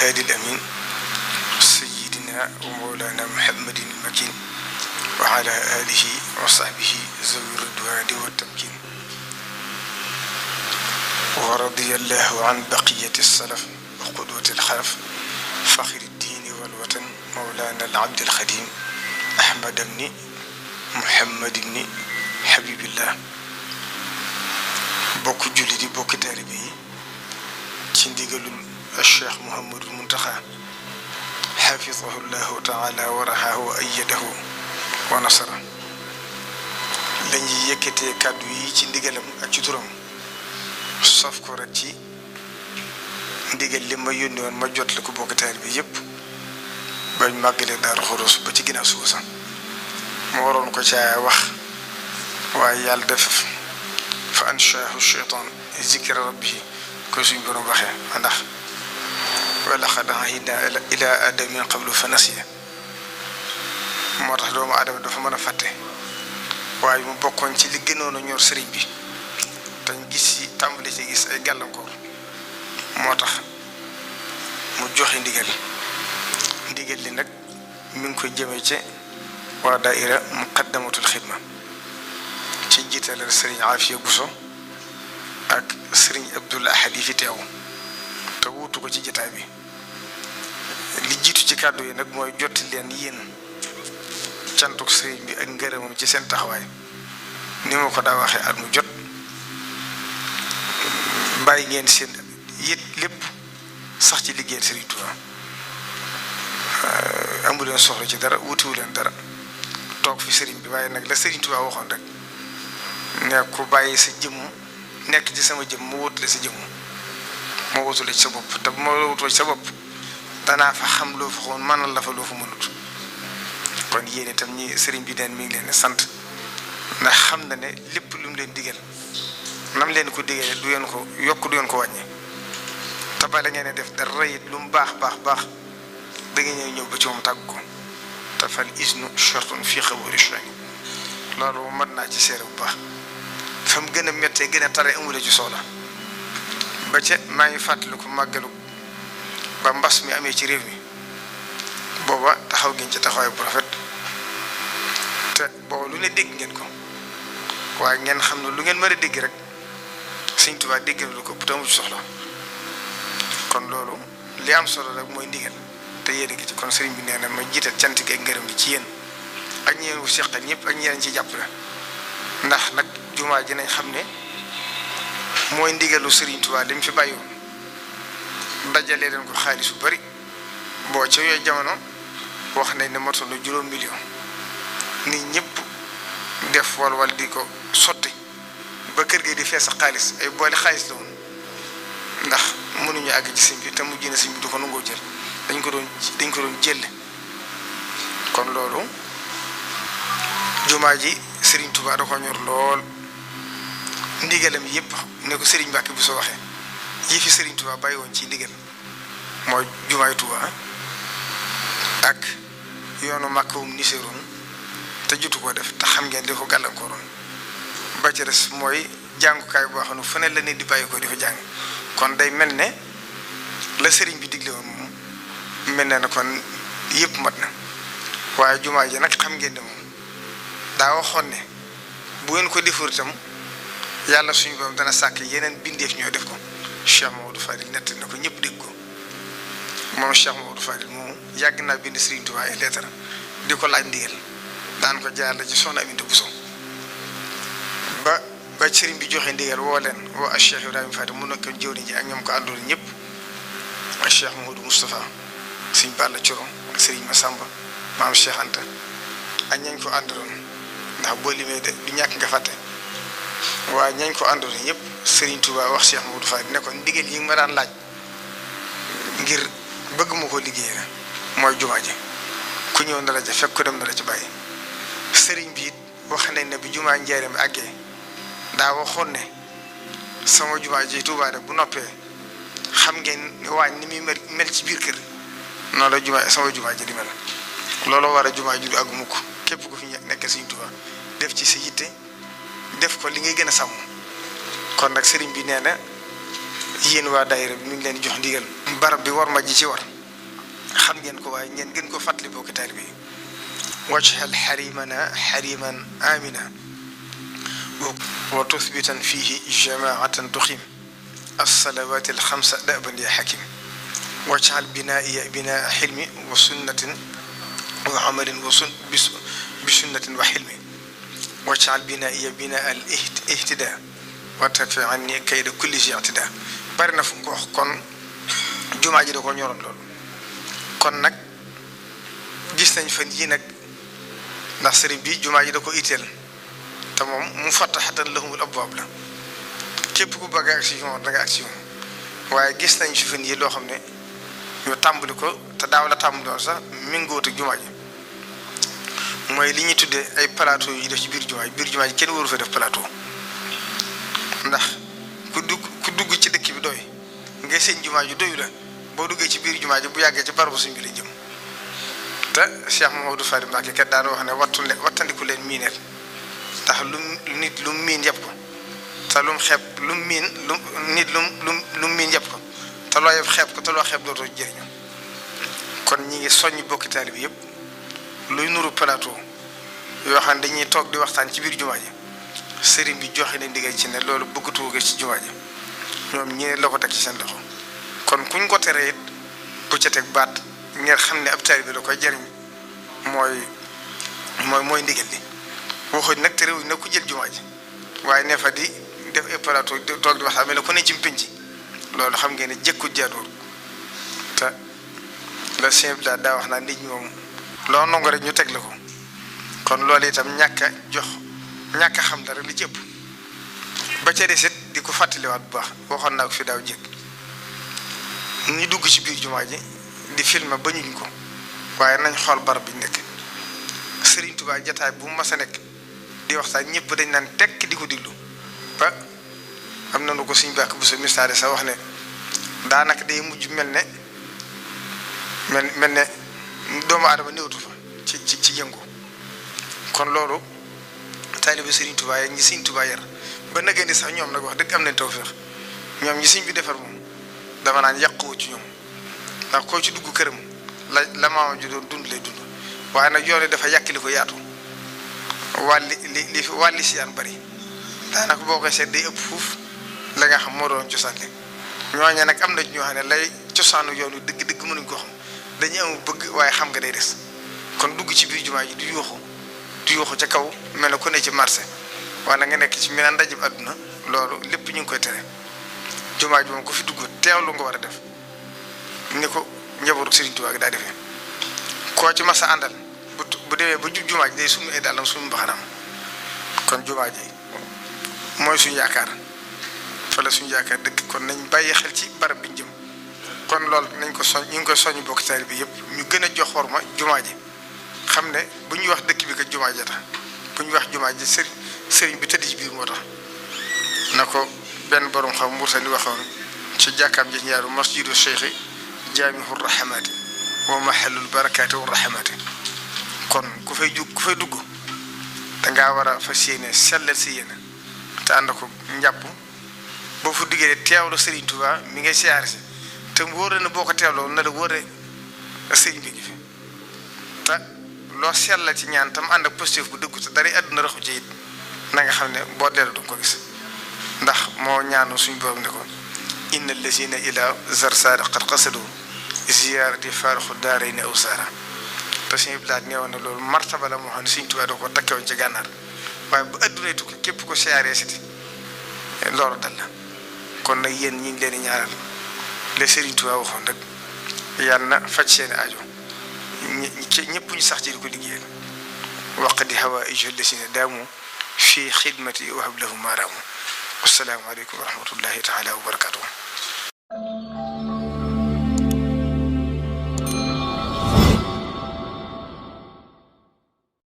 الهادي الأمين سيدنا ومولانا محمد المكين وعلى آله وصحبه ذوي الرضوان والتمكين ورضي الله عن بقية السلف وقدوة الخلف فخر الدين والوطن مولانا العبد الخديم أحمد بن محمد بن حبيب الله bokk julli di bokk taalibe yi ci ndigalul Cheikh Mouhamadul Muntaxa xafidahu llahu taala wa raxaahu wa ayyadahu wa nasara lañuy yëkkatee kàddu yi ci ndigalam ak ci turam saf ko rek ci ndigal li ma yónni woon ma jot la ko bokk taalibe yépp bañ màggalee Daaru Xudoos ba ci ginnaaw suba sax ma waroon ko caa wax waaye yàlla def fa anshaahu shaytaan zikra rabbihi ko suñ borom waxee ndax wa laqad ahidnaa ilaa aadama min qablu fa nasiya moo tax doomu aadama dafa mën a fàtte waaye mu bokkoon ci li gënoon a ñor sëriñ bi te ñu gis ci tàmbali ci gis ay gàllankoor moo tax mu joxe ndigal li nag mi ngi koy jëmee ci waa daaira muqaddamatul xidma ci jiitalal sëriñ Afiya Buso ak sëriñ Abdul Ahad yi fi teew te wuutu ko ci jotaay bi li jiitu ci kàddu yi nag mooy jotti leen yéen cantuk sëriñ bi ak ngërëmam ci seen taxawaay ni ma ko daa waxee at mu jot bàyyi ngeen seen yit lépp sax ci liggéeyal sëriñ Tuubaa amu leen soxla ci dara wutiwu leen dara toog fi sëriñ bi waaye nag la sëriñ Tuubaa waxoon rek ne ku bàyyi sa jëmm nekk ci sama jëmm mu wutale sa jëmm moo wutale ci sa bopp te bu ma wutoo ci sa bopp danaa fa xam loo fa xoon mënal la fa loo fa mënut kon yéen itam ñi sëriñ bi neen mi ngi leen di sant ndax xam na ne lépp lu mu leen digal nam leen ko digale du ngeen ko yokk du ngeen ko wàññi te ba la ngeen def dara it lu mu baax da ngeen ñëw ba ci moom tàgg ko te fal isnu shartun fii xabaari shani loolu mën naa ci seere bu baax fa mu gën a méttee gën a tare amula ci soxla ba ca maa ngi fàttaliku màggalu ba mbas mi amee ci réew mi booba taxaw ngeen ci taxawaay bu rafet te booba lu ne dégg ngeen ko waaye ngeen xam ne lu ngeen mën a dégg rek Sëñ Tuubaa dégg lu ko te amu ci soxla kon loolu li am solo rek mooy ndigal te yéen a ci kon sëriñ bi nee na ma jiital cant gi ak ngërëm li ci yéen ak ñeen wu seqal ñëpp ak ñeneen ci jàppale ndax nag jumaa ji nañ xam ne mooy ndigalu Sëriñ Tuubaa li mu fi bàyyi woon dajalee leen ko xaalis bu bari boo ca yooyu jamono wax nañ ne motoon na 5 million nit ñëpp def wal di ko sotti ba kër gi di fees xaalis ay boole xaalis la woon ndax mënuñu àgg ci sëñ bi te mujj na sëñ bi du ko nangoo jël dañ ko doon jël kon loolu jumaa ji Serigne Touba da ko ñor lool ndigalam yëpp ne ko Serigne Mbacke bu soo waxee yi fi Serigne Touba bàyyi woon ci ndigal mooy jumaay Touba ak yoonu Makka niseroon te jotu ko def te xam ngeen di ko gàllankooroon ba ci des mooy jàngukaay boo xam ne fu ne la nit di bàyyi ko di fa jàng kon day mel ne la Serigne bi digle woon moom mel na ne kon yëpp mat na waaye jumaa ji nag xam ngeen ne moom daa waxoon ne bu ngeen ko defur itam yàlla suñu borom dana sàkk yeneen bindeef ñoo def ko Cheikh Mamadou Fadil nett na ko ñëpp dégg ko moom Cheikh Mamadou Fadil moomu yàgg naa bind Serigne Touba ay lettre di ko laaj ndigal daan ko jaar la ci soxna Aminata Bousso ba Serigne bi joxe ndigal woo leen woo ak Cheikh Ibrahima Fadil mu nekk jëwriñ ji ak ñoom ko àndoon ñëpp ak Cheikh Mamadou Moustapha Serigne Balla Coro ak Serigne Massamba maam Cheikh Anta ak ñañ ko àndaloon ndax boo limee de du ñàkk nga fàtte waaye ñañ ko àndoon ñëpp Serigne Touba wax Cheikh Mamadou Fadil ne ko ndigal yi ma daan laaj ngir bëgg ma ko liggéey la mooy jumaa ji ku ñëw na la ca fekk ko dem na la ci bàyyi Serigne bi it wax nañ ne bi jumaa Njaaréem àggee daa waxoon ne sama jumaa ji Touba de bu noppee xam ngeen waañ ni muy mel ci biir kër noonu la jumaa sama jumaa ji di mel loolu war a jumaa ji du àgg mukk képp ku fi nekk Serigne Touba def ci sa yitte def ko li ngay gën a sàmm kon nag Serigne bi nee na yéen waa daayira bi mi ngi leen jox ndigal barab bi war ma ji ci war xam ngeen ko waaye ngeen gën ko fàttali bokki taalibe yi wajhal xarimana xariman amina wa tuthbitan fihi jamaatan tuqim alsalawat alxamsa daban ya xakim wajhal binaiya binaa xilmi wa sunnatin wa amalin bi sunnatin wa xilmi wajhal binaiya binaa al ihtida wa tadfi anni kayda kulli si ictida bari na fu ko wax kon jumaa ji da ko ñoroon loolu kon nag gis nañ fan yii nag ndax sëriñ bi jumaa ji da ko itteel te moom mu fattaxatan lahumul abwaab la képp ku bëgg ak si moom da nga ak si moom waaye gis nañ si fan yii loo xam ne ñu tàmbali ko te daaw la tàmbali woon sax méngoot ak jumaa ji mooy li ñuy tuddee ay plateau yi def ci biir jumaa ji kenn waru fa def plateau ndax ku dugg ci dëkk bi doy ngay seen jumaa ji doyu la boo duggee ci biir jumaa ji bu yàggee ci barabu suñ bi la jëm te Cheikh Mamadou Fari Mbacké kat daan wax ne wattandiku leen miineel ndax lu miin yëpp ko te lu miin yëpp ko te loo yëpp xeeb ko te loo xeeb dootoo jëriñu kon ñi ngi soññ bokki taalibe bi yëpp luy nuru plateau yoo xam ne dañuy toog di waxtaan ci biir jumaa ji sëriñ bi joxe na ndigal ci ne loolu bëggatu ko ci jumaa ji ñoom ñi la ko teg ci seen loxo kon kuñ ko teree it bu ca teg baat ngeen xam ne ab taalibe bi da koy jariñ mooy ndigal li waxuñ nag terewuñ nag ku jël jumaa ji waaye ne fa di def ay plateau toog di waxtaan mel ne ku ne ci mpinc loolu xam ngeen ne jëkku jaaduwul te la simple daa wax naa nit ñi moom loo nangu rek ñu teg la ko kon loolu itam ñàkk a xam dara li ci ëpp ba ca desit di ko fàttaliwaat bu baax waxoon naa ko fi daaw jéeg ñu dugg ci biir jumaa ji di filmer ba ñuñ ko waaye nañ xool barab bi nekk Serigne Touba jataay bu mu mas a nekk di waxtaan ñëpp dañ naan tekk di ko diglu ba am na nu ko suñ bàkk bu sa misaare sax wax ne daanaka day mujj mel ne doomu aadama néewtu fa ci yëngu kon loolu taalibe Serigne Touba yi ñi Serigne Touba yar ba nagee ni sax ñoom nag wax dëgg am nañ tawfeex ñoom ñi Serigne bi defar moom dama naan yàquwu ci ñoom ndax koo ci dugg këram la maamam ji doon dund lay dund waaye nag yoon dafa yàqali ko yaatu wàlli si yaan bari daanaka boo koy seet day ëpp fuuf la nga xam moo doon cosaan li ñooñu nag am na ñoo xam ne lay cosaanu yoon wi dëgg-dëgg mënuñ ko xam dañuy am bëgg waaye xam nga day des kon dugg ci biir jumaa ji du yuuxu ca kaw mel na ku ne ci marché wala nga nekk ci meneen ndajib àdduna loolu lépp ñu ngi koy tere jumaa ji moom ko fi dugg teewlu nga war a def ni ko njabootu Serigne Touba gi daa defee koo ci masa àndal bu demee ba jub jumaa ji day summi ay dàllam summi mbaxanaam kon jumaa ji mooy suñu yaakaar fa la suñu yaakaar dëkk kon nañ bàyyi xel ci barab bi ñu jëm kon loolu nañ ko ñu ngi koy soññ bokk taalibe bi yëpp ñu gën a jox xorma jumaa ji xam ne bu ñuy wax dëkk bi ko jumaa ji tax bu ñuy wax jumaa ji sëriñ bi tëdd ci biir moo tax na ko benn borom xam Murtani waxoon ci jàkkaam ji ñaaru masjidu cheikhi jaamihu rahamaati wa mahallul barakaati wa rahamaati kon ku fay dugg dangaa war a fas yéene sellal si yéene te ànd ko njàpp boo fa duggee teewlu Serigne Touba mi ngay siyaare si te mu wóor na boo ko teewloo na la wóor Serigne bi ngi fi te loo sellal ci ñaan tam ànd ak positif bu dëggu te dara àdduna raxu ci it na nga xam ne boo dellu du ko gis ndax moo ñaanu suñu borom ne ko inna allazina ila zarsara qad qasadu ziyaarati faarixu daarayni aw saara te suñu bilaat neewoon na loolu martaba la moo xam ne Serigne Touba da ko takkewoon ci gànnaar waaye bu addunay tukki képp ko siyaaree siti loolu dal la kon nag yéen ñi ngi leen di ñaanal le Serigne Touba waxoon rek yàlla na faj seen aajo ñëpp ñu sax ci di ko liggéeyal waqdi hawaa'ijo llazina daamu fii xidmati wa hab lahum maaraamu wassalaamu aleykum wa rahmatullahi taala wa barakatuh